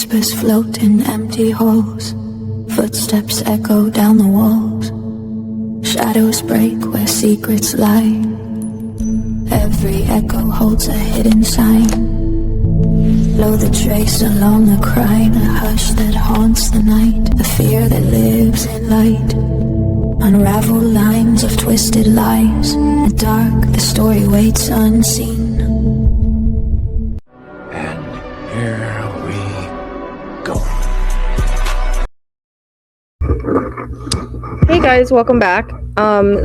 Whispers float in empty halls. Footsteps echo down the walls. Shadows break where secrets lie. Every echo holds a hidden sign. Blow the trace along the crime, a hush that haunts the night, a fear that lives in light. Unravel lines of twisted lies. In the dark, the story waits unseen. And here we go. Hey guys, welcome back.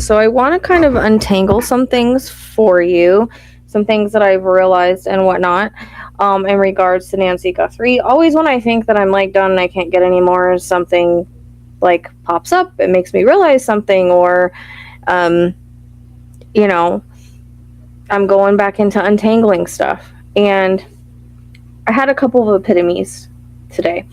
So I want to kind of untangle some things for you, some things that I've realized and whatnot, in regards to Nancy Guthrie. Always when I think that I'm like done and I can't get any more, something like pops up. It makes me realize something, or, I'm going back into untangling stuff. And I had a couple of epitomes today.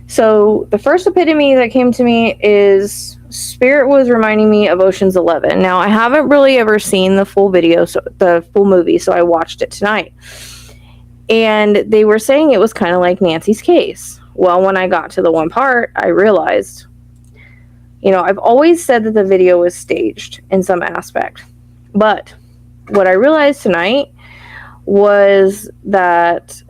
So the first epitome that came to me is Spirit was reminding me of Ocean's 11. Now, I haven't really ever seen the full video, so the full movie, so I watched it tonight. And they were saying it was kind of like Nancy's case. Well, when I got to the one part, I realized, I've always said that the video was staged in some aspect. But what I realized tonight was that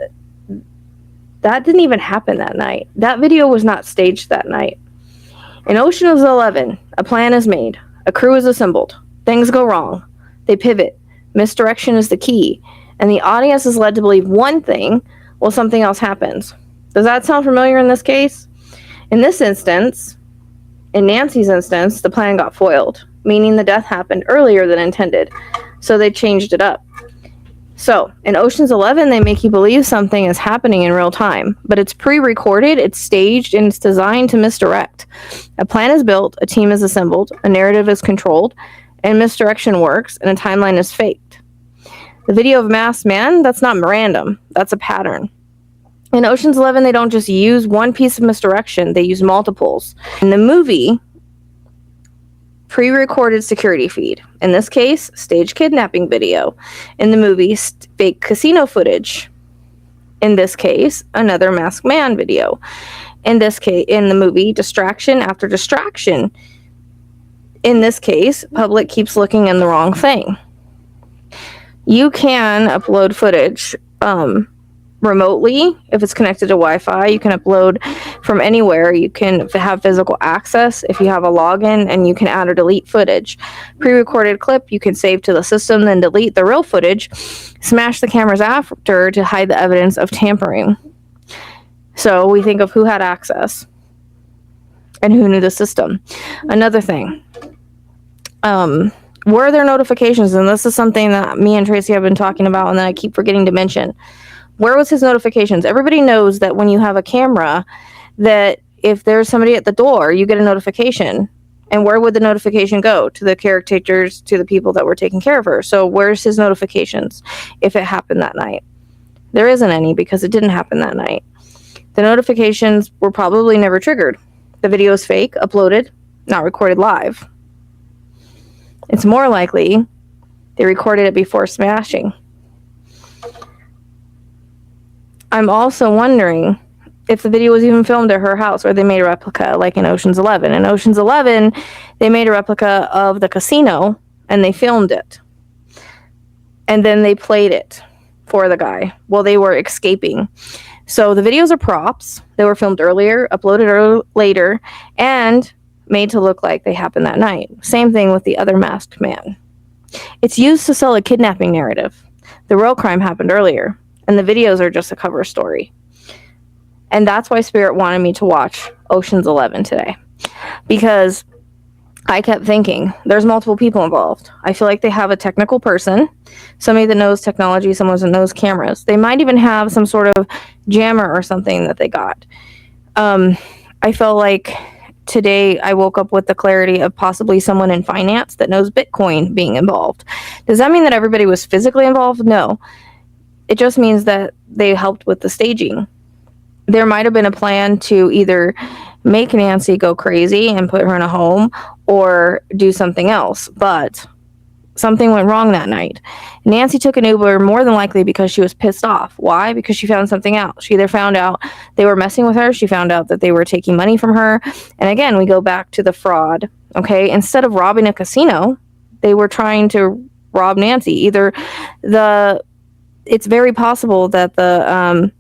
didn't even happen that night. That video was not staged that night. In Ocean's 11, a plan is made. A crew is assembled. Things go wrong. They pivot. Misdirection is the key. And the audience is led to believe one thing while something else happens. Does that sound familiar in this case? In this instance, in Nancy's instance, the plan got foiled, meaning the death happened earlier than intended. So they changed it up. So, in Ocean's 11, they make you believe something is happening in real time, but it's pre-recorded, it's staged, and it's designed to misdirect. A plan is built, a team is assembled, a narrative is controlled, and misdirection works, and a timeline is faked. The video of Masked Man, that's not random, that's a pattern. In Ocean's 11, they don't just use one piece of misdirection, they use multiples. In the movie, pre-recorded security feed. In this case, staged kidnapping video. In the movie, fake casino footage. In this case, another Masked Man video. In this case, in the movie, distraction after distraction. In this case, public keeps looking in the wrong thing. You can upload footage remotely if it's connected to Wi-Fi. You can upload from anywhere. You can have physical access if you have a login, and you can add or delete footage. Pre-recorded clip you can save to the system, then delete the real footage. Smash the cameras after to hide the evidence of tampering. So we think of who had access and who knew the system. Another thing, were there notifications? And this is something that me and Tracy have been talking about and that I keep forgetting to mention. Where was his notifications? Everybody knows that when you have a camera, that if there's somebody at the door, you get a notification. And where would the notification go? To the caretakers, to the people that were taking care of her. So where's his notifications if it happened that night? There isn't any because it didn't happen that night. The notifications were probably never triggered. The video is fake, uploaded, not recorded live. It's more likely they recorded it before smashing. I'm also wondering if the video was even filmed at her house, or they made a replica like in Ocean's 11. In Ocean's 11, they made a replica of the casino and they filmed it. And then they played it for the guy while they were escaping. So the videos are props. They were filmed earlier, uploaded later, and made to look like they happened that night. Same thing with the other Masked Man. It's used to sell a kidnapping narrative. The real crime happened earlier. And the videos are just a cover story. And that's why Spirit wanted me to watch Ocean's 11 today. Because I kept thinking, there's multiple people involved. I feel like they have a technical person, somebody that knows technology, someone that knows cameras. They might even have some sort of jammer or something that they got. I felt like today I woke up with the clarity of possibly someone in finance that knows Bitcoin being involved. Does that mean that everybody was physically involved? No. It just means that they helped with the staging. There might have been a plan to either make Nancy go crazy and put her in a home or do something else. But something went wrong that night. Nancy took an Uber more than likely because she was pissed off. Why? Because she found something out. She either found out they were messing with her, she found out that they were taking money from her. And again, we go back to the fraud. Okay, instead of robbing a casino, they were trying to rob Nancy. Either it's very possible that the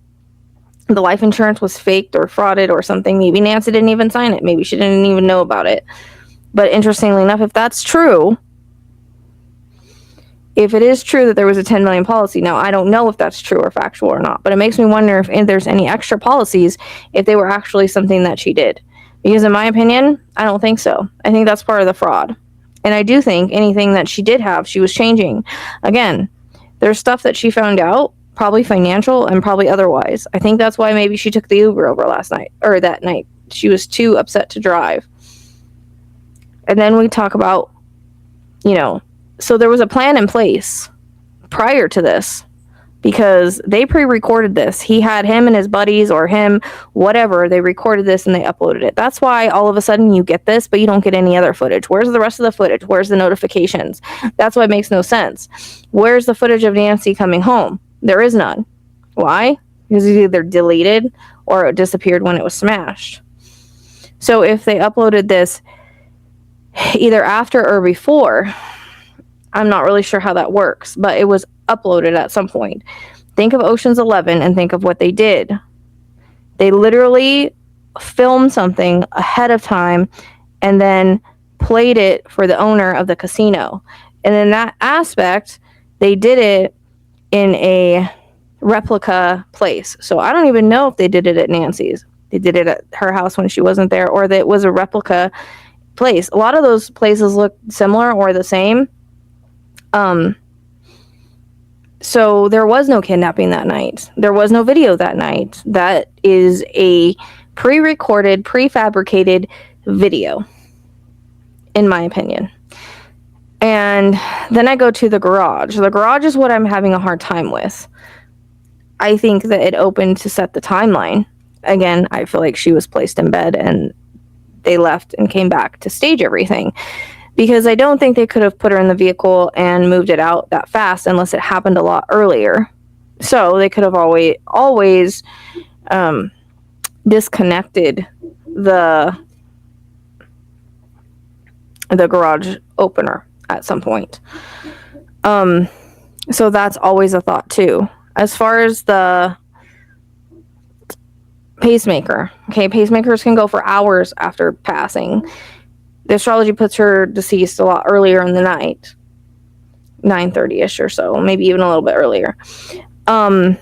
life insurance was faked or frauded or something. Maybe Nancy didn't even sign it. Maybe she didn't even know about it. But interestingly enough, if that's true, if it is true that there was a 10 million policy, now I don't know if that's true or factual or not, but it makes me wonder if there's any extra policies, if they were actually something that she did. Because in my opinion, I don't think so. I think that's part of the fraud. And I do think anything that she did have, she was changing. Again, there's stuff that she found out, probably financial and probably otherwise. I think that's why maybe she took the Uber over last night, or that night. She was too upset to drive. And then we talk about, so there was a plan in place prior to this, because they pre-recorded this. He had him and his buddies, or him, whatever, they recorded this and they uploaded it. That's why all of a sudden you get this, but you don't get any other footage. Where's the rest of the footage? Where's the notifications? That's why it makes no sense. Where's the footage of Nancy coming home? There is none. Why? Because it's either deleted or it disappeared when it was smashed. So if they uploaded this either after or before, I'm not really sure how that works, but it was uploaded at some point. Think of Ocean's 11 and think of what they did. They literally filmed something ahead of time and then played it for the owner of the casino. And in that aspect, they did it in a replica place. So I don't even know if they did it at Nancy's. They did it at her house when she wasn't there, or that it was a replica place. A lot of those places look similar or the same. So there was no kidnapping that night. There was no video that night. That is a pre-recorded, prefabricated video, in my opinion. And then I go to the garage. The garage is what I'm having a hard time with. I think that it opened to set the timeline. Again, I feel like she was placed in bed and they left and came back to stage everything. Because I don't think they could have put her in the vehicle and moved it out that fast unless it happened a lot earlier. So they could have always disconnected the garage opener at some point. So that's always a thought too. As far as the pacemaker, okay, pacemakers can go for hours after passing. The astrology puts her deceased a lot earlier in the night, 9:30ish or so, maybe even a little bit earlier. And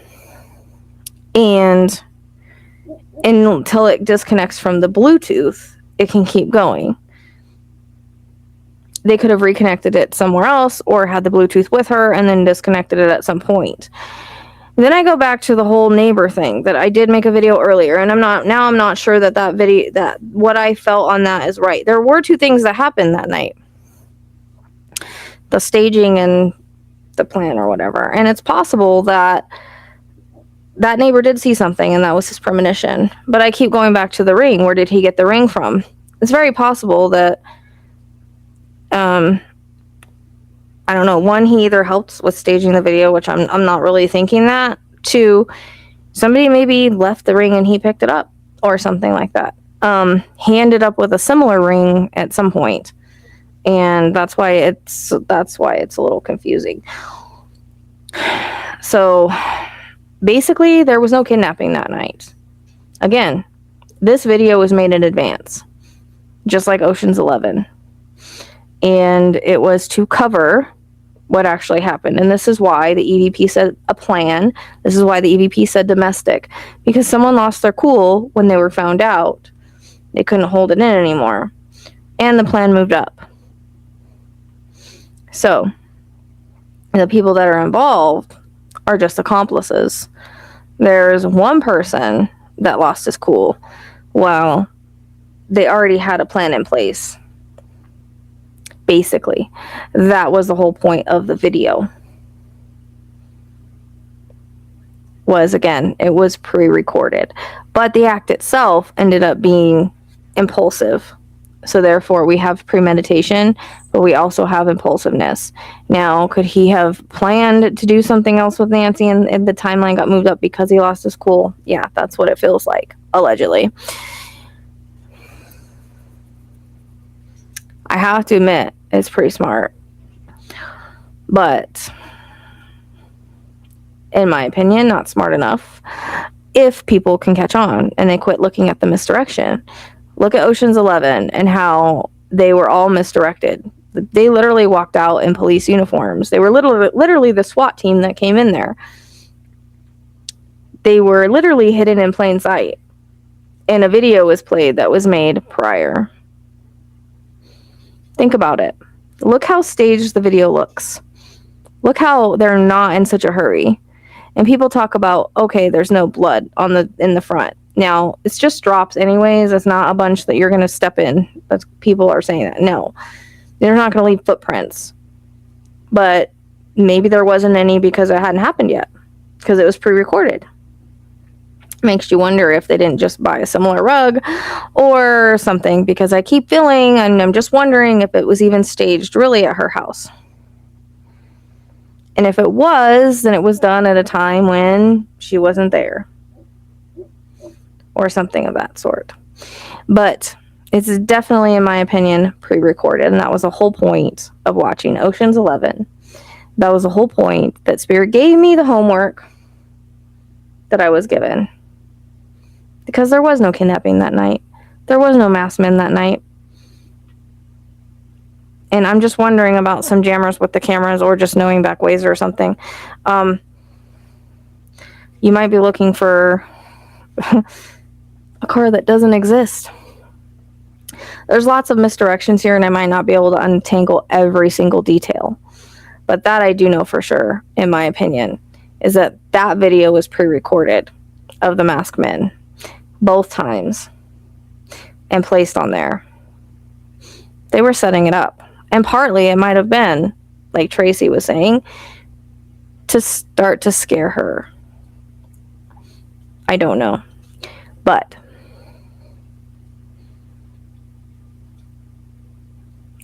until it disconnects from the Bluetooth, it can keep going. They could have reconnected it somewhere else or had the Bluetooth with her and then disconnected it at some point. Then I go back to the whole neighbor thing that I did make a video earlier, and I'm not sure that video, that what I felt on that is right. There were two things that happened that night. The staging and the plan or whatever. And it's possible that that neighbor did see something and that was his premonition. But I keep going back to the ring. Where did he get the ring from? It's very possible that I don't know. One, he either helped with staging the video, which I'm not really thinking that. Two, somebody maybe left the ring and he picked it up or something like that. He ended up with a similar ring at some point, and that's why it's a little confusing. So basically, there was no kidnapping that night. Again, this video was made in advance, just like Ocean's 11. And it was to cover what actually happened. And this is why the EVP said a plan. This is why the EVP said domestic. Because someone lost their cool when they were found out. They couldn't hold it in anymore. And the plan moved up. So, the people that are involved are just accomplices. There's one person that lost his cool. Well, they already had a plan in place. Basically, that was the whole point of the video. Was, again, it was pre-recorded. But the act itself ended up being impulsive. So therefore we have premeditation, but we also have impulsiveness. Now, could he have planned to do something else with Nancy and the timeline got moved up because he lost his cool? Yeah, that's what it feels like, allegedly. I have to admit, it's pretty smart. But in my opinion, not smart enough if people can catch on and they quit looking at the misdirection. Look at Ocean's 11 and how they were all misdirected. They literally walked out in police uniforms. They were literally the SWAT team that came in there. They were literally hidden in plain sight. And a video was played that was made prior. Think about it. Look how staged the video looks. Look how they're not in such a hurry. And people talk about, okay, there's no blood in the front. Now, it's just drops anyways. It's not a bunch that you're going to step in. That's, people are saying that. No, they're not going to leave footprints. But maybe there wasn't any because it hadn't happened yet. Because it was pre-recorded. Makes you wonder if they didn't just buy a similar rug or something. Because I keep feeling, and I'm just wondering if it was even staged really at her house. And if it was, then it was done at a time when she wasn't there. Or something of that sort. But it's definitely, in my opinion, pre-recorded. And that was the whole point of watching Ocean's 11. That was the whole point that Spirit gave me the homework that I was given. Because there was no kidnapping that night. There was no masked men that night. And I'm just wondering about some jammers with the cameras or just knowing back ways or something. You might be looking for a car that doesn't exist. There's lots of misdirections here, and I might not be able to untangle every single detail. But that I do know for sure, in my opinion, is that that video was pre-recorded of the masked men. Both times. And placed on there. They were setting it up. And partly it might have been, like Tracy was saying, to start to scare her. I don't know. But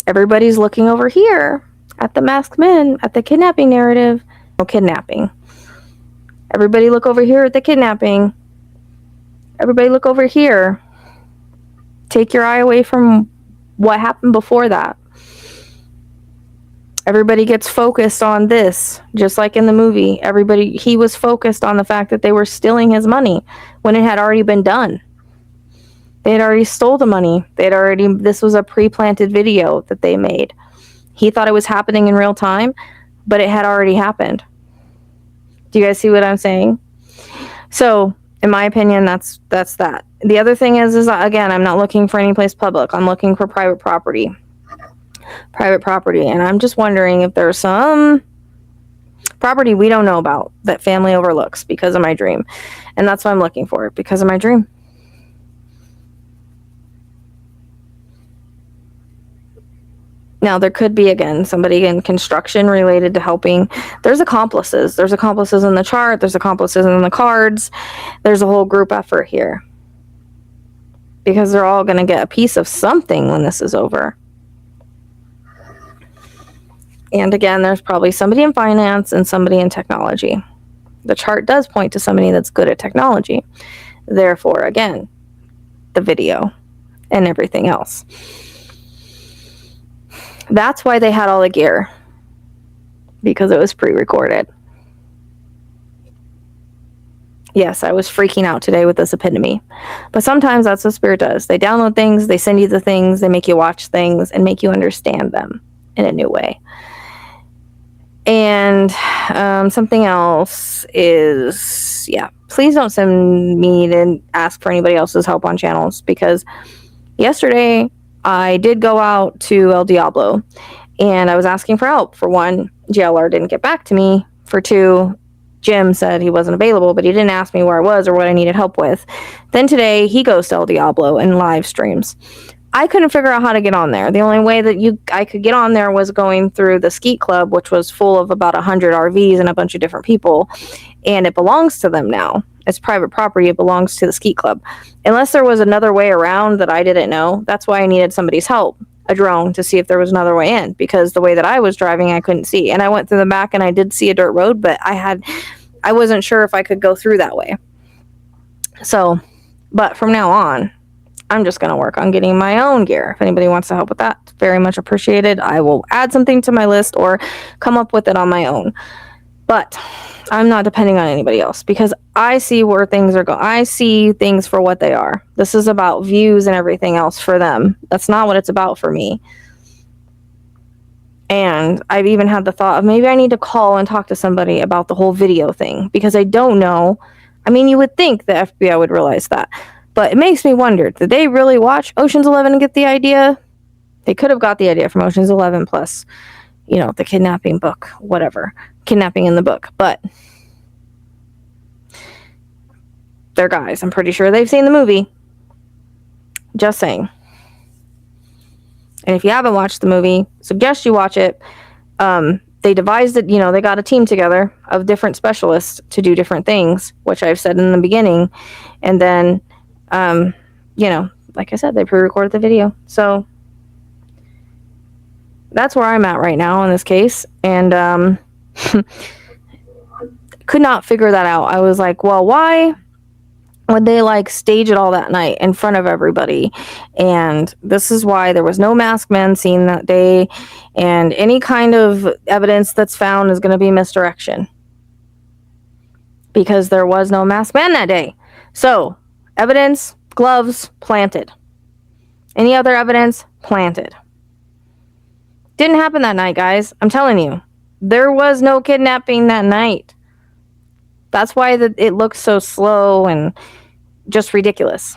everybody's looking over here at the masked men, at the kidnapping narrative. No kidnapping. Everybody look over here at the kidnapping. Everybody look over here. Take your eye away from what happened before that. Everybody gets focused on this, just like in the movie. He was focused on the fact that they were stealing his money when it had already been done. They had already stole the money. This was a pre-planted video that they made. He thought it was happening in real time, but it had already happened. Do you guys see what I'm saying? So, in my opinion, that's that. The other thing is again, I'm not looking for any place public. I'm looking for private property. And I'm just wondering if there's some property we don't know about that family overlooks because of my dream. And that's what I'm looking for, because of my dream. Now, there could be, again, somebody in construction related to helping. There's accomplices. There's accomplices in the chart. There's accomplices in the cards. There's a whole group effort here. Because they're all going to get a piece of something when this is over. And again, there's probably somebody in finance and somebody in technology. The chart does point to somebody that's good at technology. Therefore, again, the video and everything else. That's why they had all the gear. Because it was pre-recorded. Yes, I was freaking out today with this epitome. But sometimes that's what Spirit does. They download things, they send you the things, they make you watch things, and make you understand them in a new way. And something else is, please don't send me to ask for anybody else's help on channels, because yesterday I did go out to El Diablo and I was asking for help. For one, JLR didn't get back to me. For two, Jim said he wasn't available, but he didn't ask me where I was or what I needed help with. Then today he goes to El Diablo and live streams. I couldn't figure out how to get on there. The only way that I could get on there was going through the Skeet Club, which was full of about 100 RVs and a bunch of different people, and it belongs to them now. It's private property. It belongs to the ski club. Unless there was another way around that I didn't know. That's why I needed somebody's help, a drone, to see if there was another way in, because the way that I was driving, I couldn't see. And I went through the back and I did see a dirt road, but I wasn't sure if I could go through that way. So, but from now on, I'm just going to work on getting my own gear. If anybody wants to help with that, very much appreciated. I will add something to my list or come up with it on my own. But I'm not depending on anybody else, because I see where things are going. I see things for what they are. This is about views and everything else for them. That's not what it's about for me. And I've even had the thought of maybe I need to call and talk to somebody about the whole video thing, because I don't know. I mean, you would think the FBI would realize that. But it makes me wonder, did they really watch Ocean's 11 and get the idea? They could have got the idea from Ocean's 11 plus, the kidnapping book, whatever. Kidnapping in the book. But they're guys. I'm pretty sure they've seen the movie. Just saying. And if you haven't watched the movie, suggest you watch it. They devised it, they got a team together of different specialists to do different things, which I've said in the beginning. And then, like I said, they pre-recorded the video. So that's where I'm at right now in this case. And could not figure that out. I was like, well, why would they stage it all that night in front of everybody? And this is why there was no masked man seen that day, and any kind of evidence that's found is going to be misdirection, because there was no masked man that day. So evidence, gloves, planted. Any other evidence, planted. Didn't happen that night, guys. I'm telling you, there was no kidnapping that night. That's why it looks so slow and just ridiculous.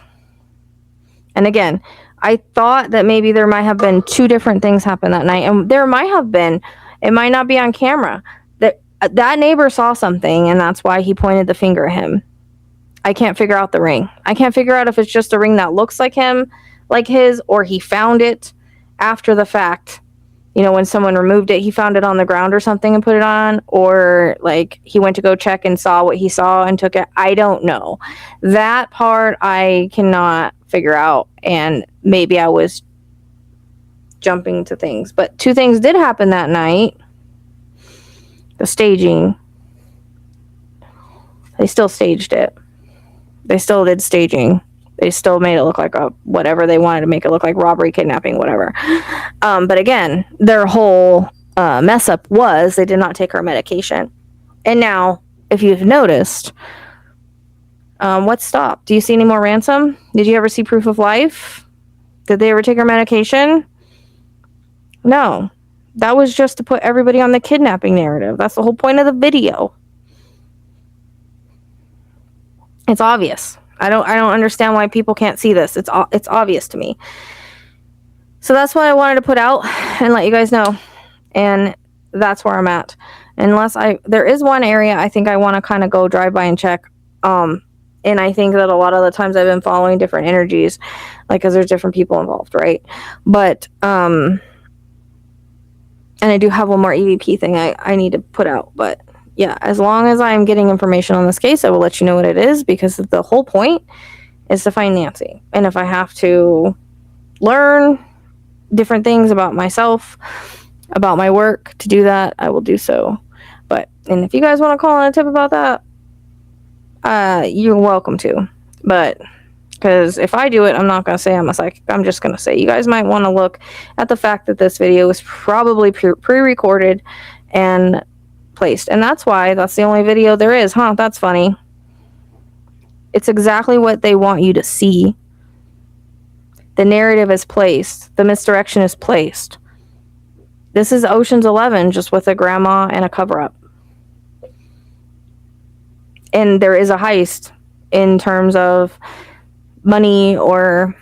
And again, I thought that maybe there might have been two different things happen that night. And there might have been. It might not be on camera. That neighbor saw something, and that's why he pointed the finger at him. I can't figure out the ring. I can't figure out if it's just a ring that looks like his, or he found it after the fact. When someone removed it, he found it on the ground or something and put it on, or he went to go check and saw what he saw and took it. I don't know. That part I cannot figure out, and maybe I was jumping to things. But two things did happen that night. The staging. They still staged it. They still did staging. They still made it look like whatever they wanted to make it look like, robbery, kidnapping, whatever. But again, their whole mess up was they did not take our medication. And now, if you've noticed, what stopped? Do you see any more ransom? Did you ever see proof of life? Did they ever take our medication? No. That was just to put everybody on the kidnapping narrative. That's the whole point of the video. It's obvious. I don't understand why people can't see this. It's obvious to me. So that's what I wanted to put out and let you guys know. And that's where I'm at. There is one area I think I want to kind of go drive by and check. And I think that a lot of the times I've been following different energies, because there's different people involved, right? But, and I do have one more EVP thing I need to put out, but yeah, as long as I'm getting information on this case, I will let you know what it is, because the whole point is to find Nancy. And if I have to learn different things about myself, about my work to do that, I will do so. And if you guys want to call in a tip about that, you're welcome to. But because if I do it, I'm not going to say I'm a psychic. I'm just going to say you guys might want to look at the fact that this video was probably pre-recorded and placed. And that's why that's the only video there is. That's funny. It's exactly what they want you to see. The narrative is placed. The misdirection is placed. This is Ocean's 11 just with a grandma and a cover-up. And there is a heist in terms of money or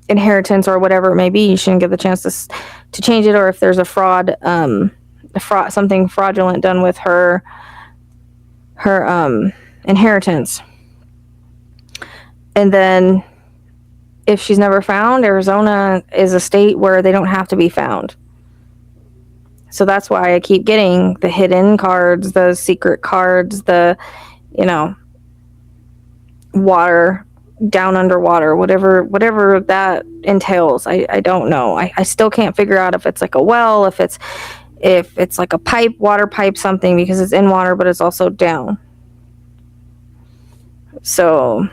inheritance or whatever it may be. You shouldn't get the chance to change it, or if there's a fraud, something fraudulent done with her inheritance. And then if she's never found, Arizona is a state where they don't have to be found. So that's why I keep getting the hidden cards, the secret cards, water, down underwater, whatever that entails. I don't know. I still can't figure out if it's like a well, if it's like a pipe, water pipe, something, because it's in water but it's also down. So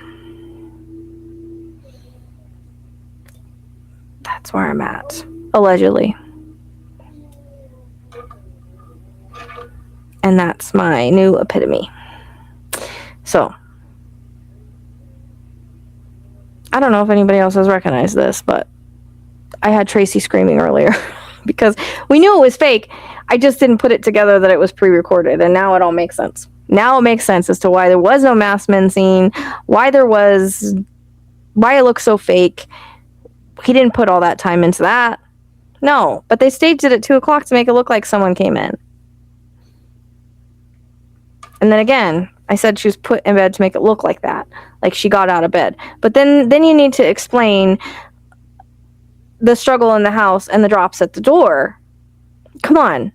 that's where I'm at, allegedly. And that's my new epitome. So I don't know if anybody else has recognized this, but I had Tracy screaming earlier because we knew it was fake. I just didn't put it together that it was pre-recorded, and now it all makes sense. Now it makes sense as to why there was no masked men scene, why it looks so fake. He didn't put all that time into that. No, but they staged it at 2:00 to make it look like someone came in. And then again, I said she was put in bed to make it look like that, like she got out of bed. But then you need to explain the struggle in the house and the drops at the door. Come on.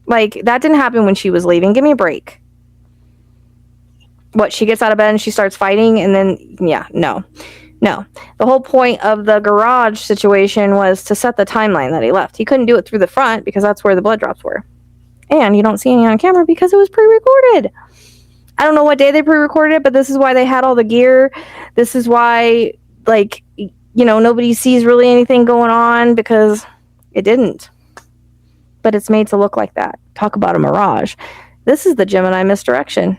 Like, that didn't happen when she was leaving. Give me a break. What, she gets out of bed and she starts fighting and then, yeah, no. The whole point of the garage situation was to set the timeline that he left. He couldn't do it through the front because that's where the blood drops were. And you don't see any on camera because it was pre-recorded. I don't know what day they pre-recorded it, but this is why they had all the gear. This is why, like, nobody sees really anything going on, because it didn't. But it's made to look like that. Talk about a mirage. This is the Gemini misdirection.